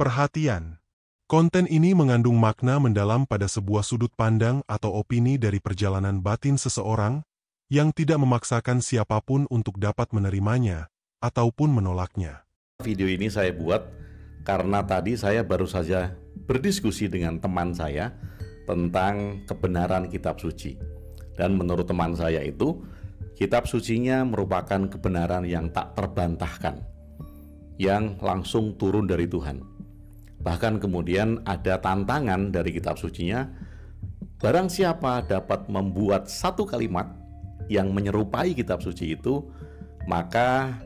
Perhatian. Konten ini mengandung makna mendalam pada sebuah sudut pandang atau opini dari perjalanan batin seseorang yang tidak memaksakan siapapun untuk dapat menerimanya ataupun menolaknya. Video ini saya buat karena tadi saya baru saja berdiskusi dengan teman saya tentang kebenaran kitab suci. Dan menurut teman saya itu, kitab sucinya merupakan kebenaran yang tak terbantahkan, yang langsung turun dari Tuhan. Bahkan kemudian ada tantangan dari kitab sucinya, barang siapa dapat membuat satu kalimat yang menyerupai kitab suci itu, maka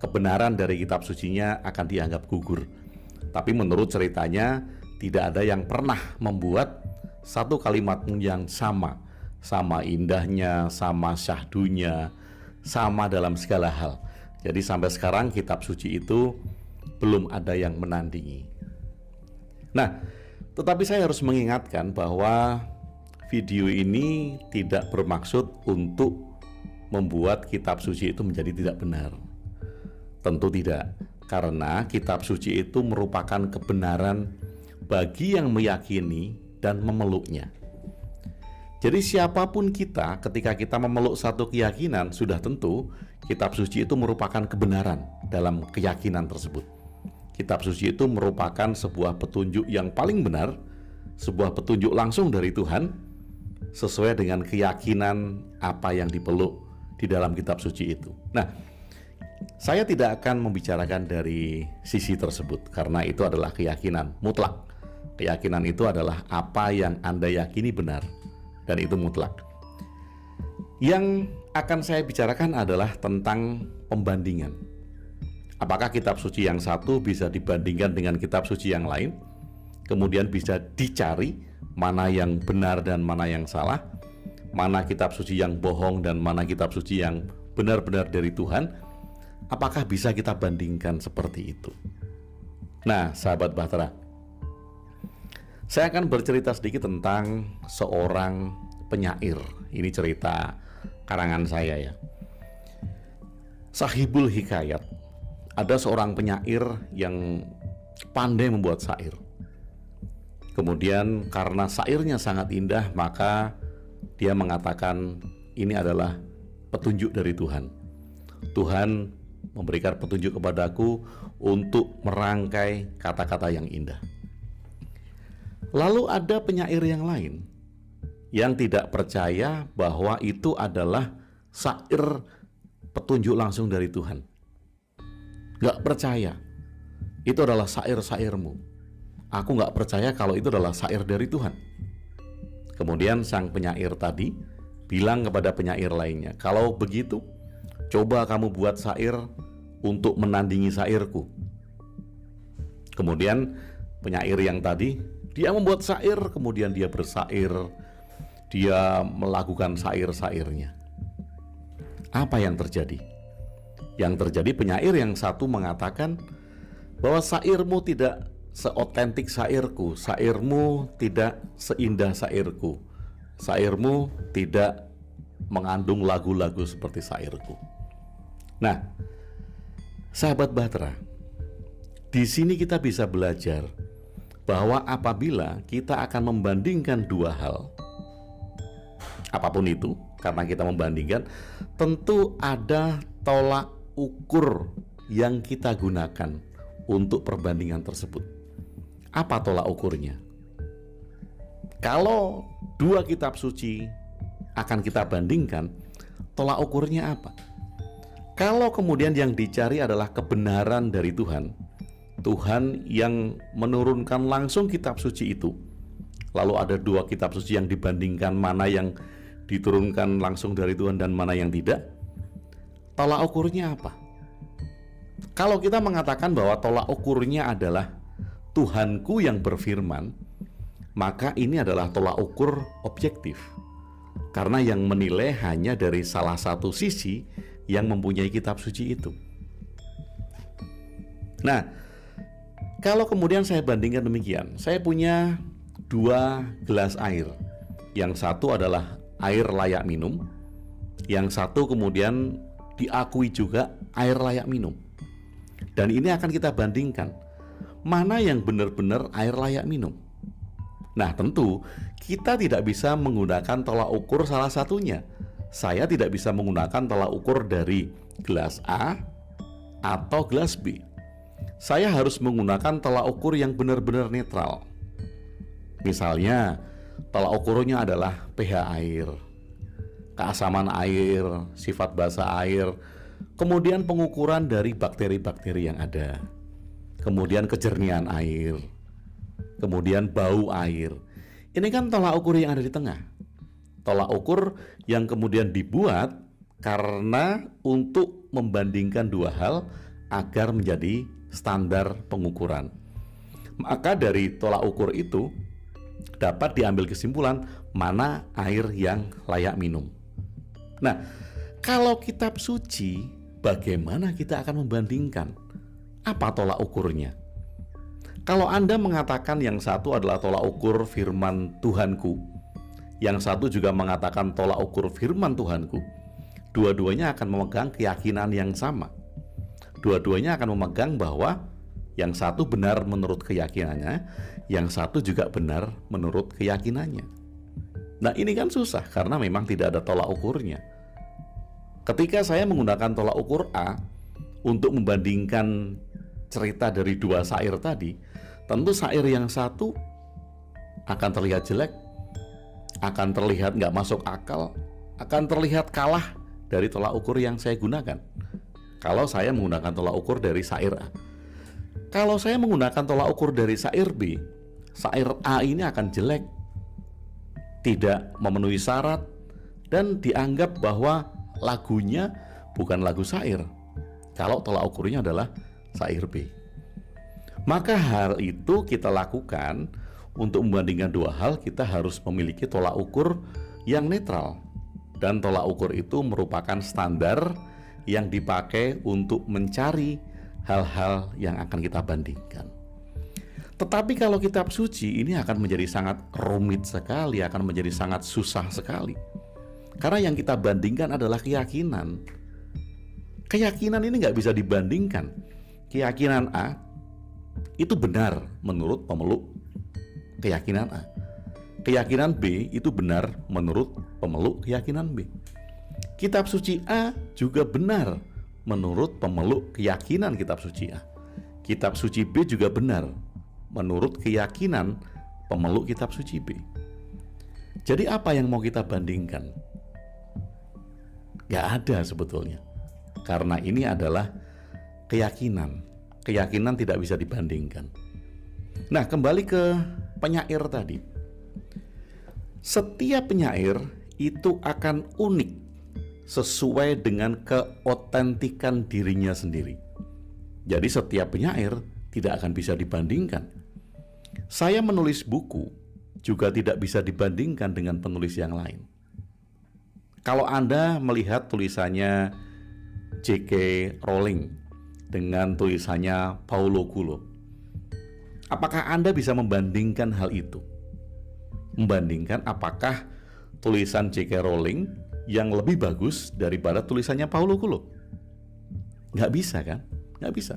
kebenaran dari kitab sucinya akan dianggap gugur. Tapi menurut ceritanya, tidak ada yang pernah membuat satu kalimat yang sama indahnya, sama syahdunya, sama dalam segala hal. Jadi sampai sekarang kitab suci itu belum ada yang menandingi. Nah, tetapi saya harus mengingatkan bahwa video ini tidak bermaksud untuk membuat kitab suci itu menjadi tidak benar. Tentu tidak, karena kitab suci itu merupakan kebenaran bagi yang meyakini dan memeluknya. Jadi siapapun kita, ketika kita memeluk satu keyakinan, sudah tentu kitab suci itu merupakan kebenaran dalam keyakinan tersebut. Kitab suci itu merupakan sebuah petunjuk yang paling benar, sebuah petunjuk langsung dari Tuhan, sesuai dengan keyakinan apa yang dipeluk di dalam kitab suci itu. Nah, saya tidak akan membicarakan dari sisi tersebut, karena itu adalah keyakinan mutlak. Keyakinan itu adalah apa yang Anda yakini benar, dan itu mutlak. Yang akan saya bicarakan adalah tentang pembandingan. Apakah kitab suci yang satu bisa dibandingkan dengan kitab suci yang lain? Kemudian bisa dicari mana yang benar dan mana yang salah, mana kitab suci yang bohong dan mana kitab suci yang benar-benar dari Tuhan. Apakah bisa kita bandingkan seperti itu? Nah, sahabat Bahtera, saya akan bercerita sedikit tentang seorang penyair. Ini cerita karangan saya ya. Sahibul Hikayat. Ada seorang penyair yang pandai membuat syair. Kemudian karena syairnya sangat indah, maka dia mengatakan ini adalah petunjuk dari Tuhan. Tuhan memberikan petunjuk kepadaku untuk merangkai kata-kata yang indah. Lalu ada penyair yang lain yang tidak percaya bahwa itu adalah syair petunjuk langsung dari Tuhan. Gak percaya itu adalah syair-syairmu. Aku gak percaya kalau itu adalah syair dari Tuhan. Kemudian sang penyair tadi bilang kepada penyair lainnya, kalau begitu coba kamu buat syair untuk menandingi syairku. Kemudian penyair yang tadi, dia membuat syair, kemudian dia bersyair, dia melakukan syair-syairnya. Apa yang terjadi? Yang terjadi, penyair yang satu mengatakan bahwa syairmu tidak seotentik syairku, syairmu tidak seindah syairku, syairmu tidak mengandung lagu-lagu seperti syairku. Nah, sahabat Bahtera, di sini kita bisa belajar bahwa apabila kita akan membandingkan dua hal, apapun itu, karena kita membandingkan, tentu ada tolak ukur yang kita gunakan untuk perbandingan tersebut. Apa tolak ukurnya? Kalau dua kitab suci akan kita bandingkan, tolak ukurnya apa? Kalau kemudian yang dicari adalah kebenaran dari Tuhan, Tuhan yang menurunkan langsung kitab suci itu, lalu ada dua kitab suci yang dibandingkan mana yang diturunkan langsung dari Tuhan dan mana yang tidak, tolak ukurnya apa? Kalau kita mengatakan bahwa tolak ukurnya adalah Tuhanku yang berfirman, maka ini adalah tolak ukur objektif, karena yang menilai hanya dari salah satu sisi yang mempunyai kitab suci itu. Nah, kalau kemudian saya bandingkan demikian, saya punya dua gelas air. Yang satu adalah air layak minum, yang satu kemudian diakui juga air layak minum. Dan ini akan kita bandingkan. mana yang benar-benar air layak minum. Nah, tentu kita tidak bisa menggunakan tolak ukur salah satunya. Saya tidak bisa menggunakan tolak ukur dari gelas A atau gelas B. Saya harus menggunakan tolak ukur yang benar-benar netral. Misalnya, tolak ukurnya adalah pH air, keasaman air, sifat basa air, kemudian pengukuran dari bakteri-bakteri yang ada, kemudian kejernihan air, kemudian bau air. Ini kan tolak ukur yang ada di tengah. Tolak ukur yang kemudian dibuat karena untuk membandingkan dua hal agar menjadi standar pengukuran. Maka dari tolak ukur itu dapat diambil kesimpulan mana air yang layak minum. Nah, kalau kitab suci, bagaimana kita akan membandingkan? Apa tolak ukurnya? Kalau Anda mengatakan yang satu adalah tolak ukur firman Tuhanku, yang satu juga mengatakan tolak ukur firman Tuhanku, dua-duanya akan memegang keyakinan yang sama. Dua-duanya akan memegang bahwa yang satu benar menurut keyakinannya, yang satu juga benar menurut keyakinannya. Nah, ini kan susah karena memang tidak ada tolak ukurnya. Ketika saya menggunakan tolak ukur A untuk membandingkan cerita dari dua syair tadi, tentu syair yang satu akan terlihat jelek, akan terlihat nggak masuk akal, akan terlihat kalah dari tolak ukur yang saya gunakan. Kalau saya menggunakan tolak ukur dari syair A. Kalau saya menggunakan tolak ukur dari syair B, syair A ini akan jelek, tidak memenuhi syarat, dan dianggap bahwa lagunya bukan lagu syair. Kalau tolak ukurnya adalah syair B. Maka hal itu kita lakukan untuk membandingkan dua hal, kita harus memiliki tolak ukur yang netral. Dan tolak ukur itu merupakan standar yang dipakai untuk mencari hal-hal yang akan kita bandingkan. Tetapi kalau kitab suci ini akan menjadi sangat rumit sekali, akan menjadi sangat susah sekali. Karena yang kita bandingkan adalah keyakinan. Keyakinan ini nggak bisa dibandingkan. Keyakinan A itu benar menurut pemeluk keyakinan A. Keyakinan B itu benar menurut pemeluk keyakinan B. Kitab suci A juga benar menurut pemeluk keyakinan kitab suci A. Kitab suci B juga benar menurut keyakinan pemeluk kitab suci B. Jadi apa yang mau kita bandingkan? Gak ada sebetulnya. Karena ini adalah keyakinan. Keyakinan tidak bisa dibandingkan. Nah, kembali ke penyair tadi. Setiap penyair itu akan unik sesuai dengan keotentikan dirinya sendiri. Jadi setiap penyair tidak akan bisa dibandingkan. Saya menulis buku juga tidak bisa dibandingkan dengan penulis yang lain. Kalau Anda melihat tulisannya J.K. Rowling dengan tulisannya Paulo Coelho, apakah Anda bisa membandingkan hal itu? Membandingkan apakah tulisan J.K. Rowling yang lebih bagus daripada tulisannya Paulo Coelho? Nggak bisa kan? Nggak bisa.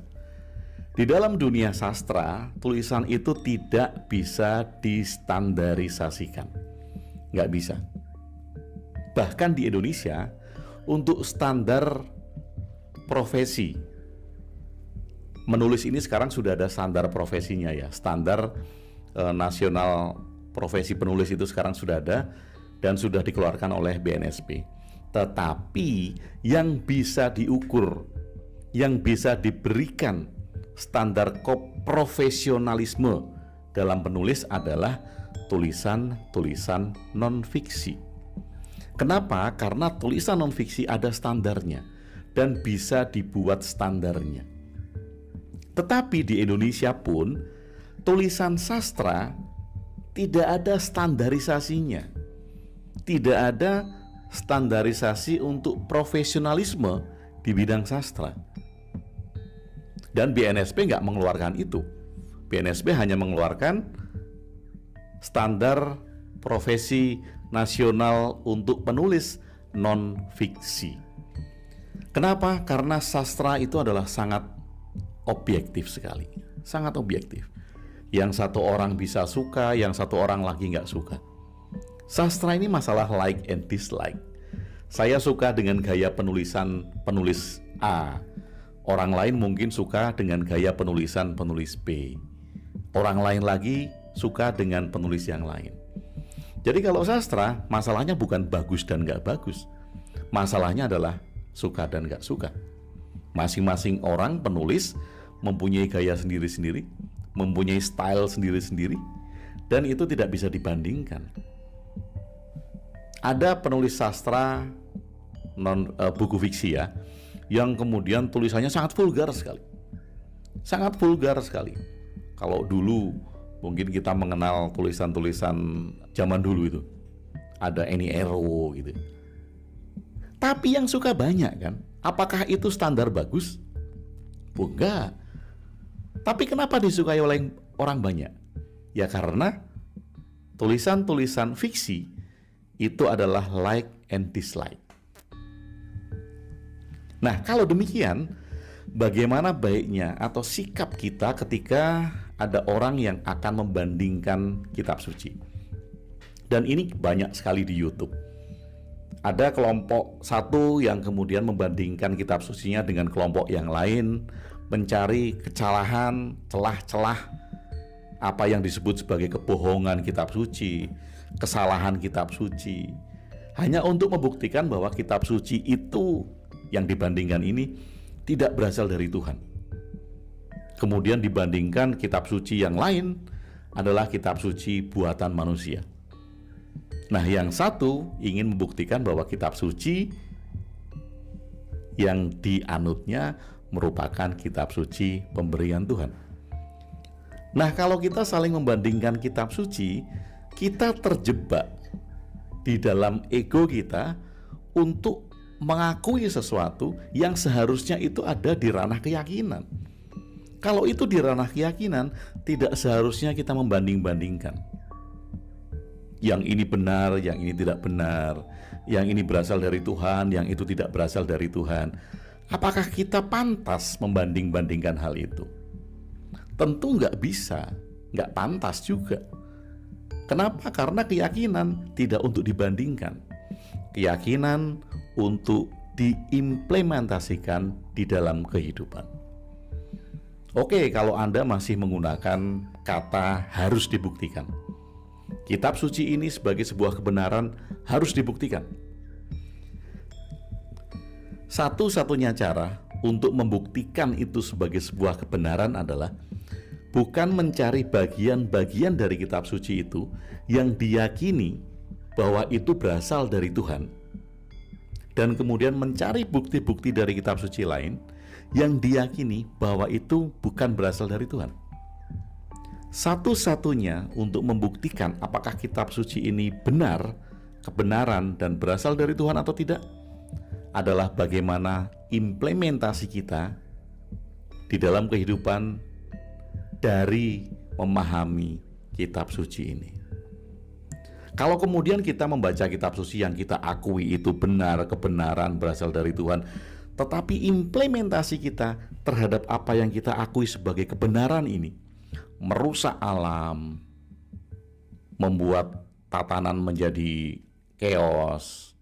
Di dalam dunia sastra, tulisan itu tidak bisa distandarisasikan. Nggak bisa. Bahkan di Indonesia, untuk standar profesi, menulis ini sekarang sudah ada standar profesinya ya. Standar nasional profesi penulis itu sekarang sudah ada dan sudah dikeluarkan oleh BNSP. Tetapi yang bisa diukur, yang bisa diberikan standar profesionalisme dalam penulis adalah tulisan-tulisan non-fiksi. Kenapa? Karena tulisan non-fiksi ada standarnya dan bisa dibuat standarnya. Tetapi di Indonesia pun tulisan sastra tidak ada standarisasinya. Tidak ada standarisasi untuk profesionalisme di bidang sastra. Dan BNSP nggak mengeluarkan itu. BNSP hanya mengeluarkan standar profesi nasional untuk penulis non-fiksi. Kenapa? Karena sastra itu adalah sangat objektif sekali. sangat objektif. Yang satu orang bisa suka, yang satu orang lagi nggak suka. Sastra ini masalah like and dislike. Saya suka dengan gaya penulisan penulis A. Orang lain mungkin suka dengan gaya penulisan penulis B. Orang lain lagi suka dengan penulis yang lain. Jadi kalau sastra, masalahnya bukan bagus dan nggak bagus. Masalahnya adalah suka dan nggak suka. Masing-masing orang penulis mempunyai gaya sendiri-sendiri, mempunyai style sendiri-sendiri, dan itu tidak bisa dibandingkan. Ada penulis sastra buku fiksi ya, yang kemudian tulisannya sangat vulgar sekali. Sangat vulgar sekali. Kalau dulu mungkin kita mengenal tulisan-tulisan zaman dulu itu, ada Eni Ero gitu. Tapi yang suka banyak kan? Apakah itu standar bagus? Enggak. Tapi kenapa disukai oleh orang banyak? Ya karena tulisan-tulisan fiksi itu adalah like and dislike. Nah, kalau demikian, bagaimana baiknya atau sikap kita ketika ada orang yang akan membandingkan kitab suci? Dan ini banyak sekali di YouTube. Ada kelompok satu yang kemudian membandingkan kitab sucinya dengan kelompok yang lain, mencari kesalahan, celah-celah apa yang disebut sebagai kebohongan kitab suci, kesalahan kitab suci, hanya untuk membuktikan bahwa kitab suci itu yang dibandingkan ini tidak berasal dari Tuhan. Kemudian dibandingkan kitab suci yang lain adalah kitab suci buatan manusia. Nah, yang satu ingin membuktikan bahwa kitab suci yang dianutnya merupakan kitab suci pemberian Tuhan. Nah, kalau kita saling membandingkan kitab suci, kita terjebak di dalam ego kita untuk mengakui sesuatu yang seharusnya itu ada di ranah keyakinan. Kalau itu di ranah keyakinan, tidak seharusnya kita membanding-bandingkan. Yang ini benar, yang ini tidak benar, yang ini berasal dari Tuhan, yang itu tidak berasal dari Tuhan. Apakah kita pantas membanding-bandingkan hal itu? Tentu nggak bisa, nggak pantas juga. Kenapa? Karena keyakinan tidak untuk dibandingkan. Keyakinan untuk diimplementasikan di dalam kehidupan. Oke, kalau Anda masih menggunakan kata harus dibuktikan, kitab suci ini sebagai sebuah kebenaran harus dibuktikan. Satu-satunya cara untuk membuktikan itu sebagai sebuah kebenaran adalah bukan mencari bagian-bagian dari kitab suci itu yang diyakini bahwa itu berasal dari Tuhan, dan kemudian mencari bukti-bukti dari kitab suci lain yang diyakini bahwa itu bukan berasal dari Tuhan. Satu-satunya untuk membuktikan apakah kitab suci ini benar, kebenaran, dan berasal dari Tuhan atau tidak adalah bagaimana implementasi kita di dalam kehidupan dari memahami kitab suci ini. Kalau kemudian kita membaca kitab suci yang kita akui itu benar, kebenaran berasal dari Tuhan, tetapi implementasi kita terhadap apa yang kita akui sebagai kebenaran ini merusak alam, membuat tatanan menjadi chaos,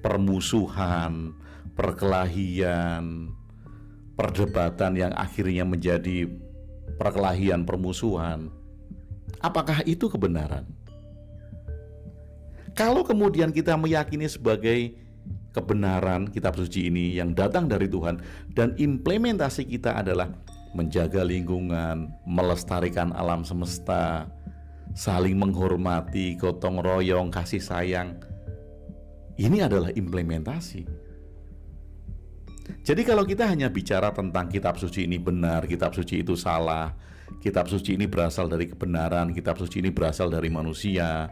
permusuhan, perkelahian, perdebatan yang akhirnya menjadi perkelahian, permusuhan. Apakah itu kebenaran? Kalau kemudian kita meyakini sebagai kebenaran kitab suci ini yang datang dari Tuhan, dan implementasi kita adalah menjaga lingkungan, melestarikan alam semesta, saling menghormati, gotong royong, kasih sayang, ini adalah implementasi. Jadi kalau kita hanya bicara tentang kitab suci ini benar, kitab suci itu salah, kitab suci ini berasal dari kebenaran, kitab suci ini berasal dari manusia,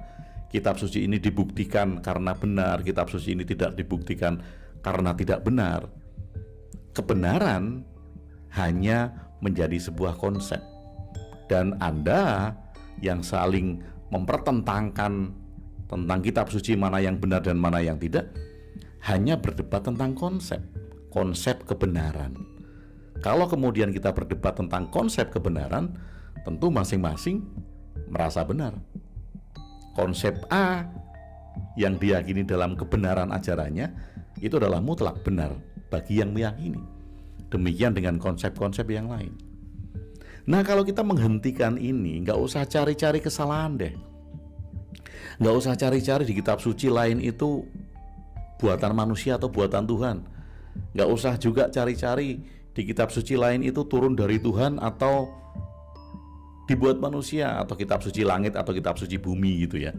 kitab suci ini dibuktikan karena benar, kitab suci ini tidak dibuktikan karena tidak benar. Kebenaran hanya menjadi sebuah konsep, dan Anda yang saling mempertentangkan tentang kitab suci mana yang benar dan mana yang tidak hanya berdebat tentang konsep kebenaran. Kalau kemudian kita berdebat tentang konsep kebenaran, tentu masing-masing merasa benar. Konsep A yang diyakini dalam kebenaran ajarannya itu adalah mutlak benar bagi yang meyakini. Demikian dengan konsep-konsep yang lain. Nah, kalau kita menghentikan ini, nggak usah cari-cari kesalahan deh. Nggak usah cari-cari di kitab suci lain itu buatan manusia atau buatan Tuhan. Nggak usah juga cari-cari di kitab suci lain itu turun dari Tuhan atau dibuat manusia, atau kitab suci langit atau kitab suci bumi gitu ya.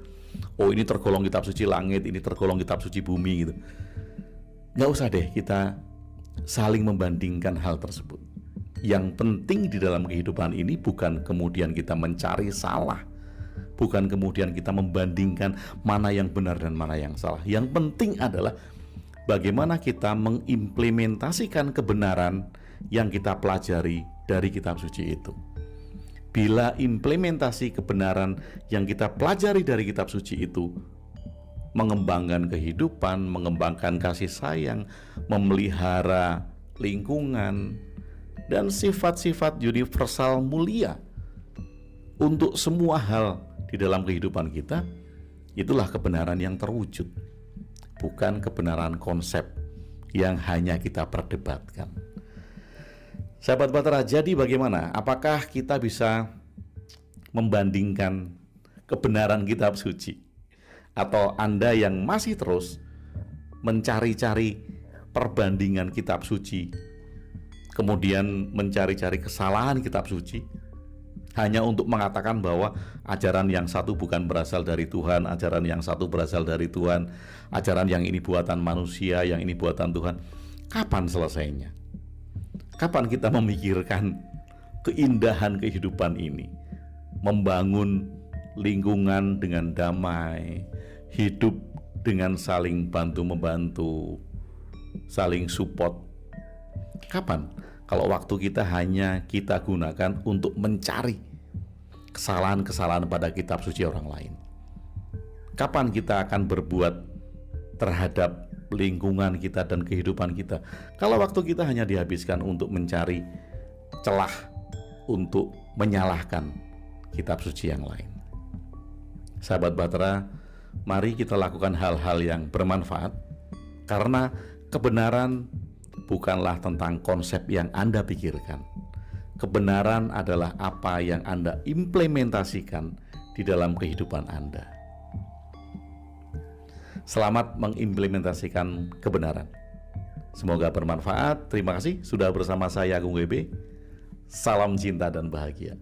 Oh, ini tergolong kitab suci langit, ini tergolong kitab suci bumi gitu. Nggak usah deh kita saling membandingkan hal tersebut. Yang penting di dalam kehidupan ini bukan kemudian kita mencari salah, bukan kemudian kita membandingkan mana yang benar dan mana yang salah. Yang penting adalah bagaimana kita mengimplementasikan kebenaran yang kita pelajari dari kitab suci itu. Bila implementasi kebenaran yang kita pelajari dari kitab suci itu mengembangkan kehidupan, mengembangkan kasih sayang, memelihara lingkungan, dan sifat-sifat universal mulia untuk semua hal di dalam kehidupan kita, itulah kebenaran yang terwujud, bukan kebenaran konsep yang hanya kita perdebatkan. Sahabat Bahtera, jadi bagaimana? Apakah kita bisa membandingkan kebenaran kitab suci? Atau Anda yang masih terus mencari-cari perbandingan kitab suci, kemudian mencari-cari kesalahan kitab suci, hanya untuk mengatakan bahwa ajaran yang satu bukan berasal dari Tuhan, ajaran yang satu berasal dari Tuhan, ajaran yang ini buatan manusia, yang ini buatan Tuhan. Kapan selesainya? Kapan kita memikirkan keindahan kehidupan ini? Membangun lingkungan dengan damai, hidup dengan saling bantu-membantu, saling support. Kapan? Kalau waktu kita hanya kita gunakan untuk mencari kesalahan-kesalahan pada kitab suci orang lain. Kapan kita akan berbuat terhadap lingkungan kita dan kehidupan kita, kalau waktu kita hanya dihabiskan untuk mencari celah untuk menyalahkan kitab suci yang lain? Sahabat Bahtera, mari kita lakukan hal-hal yang bermanfaat, karena kebenaran bukanlah tentang konsep yang Anda pikirkan. Kebenaran adalah apa yang Anda implementasikan di dalam kehidupan Anda. Selamat mengimplementasikan kebenaran. Semoga bermanfaat. Terima kasih sudah bersama saya, Agung WB. Salam cinta dan bahagia.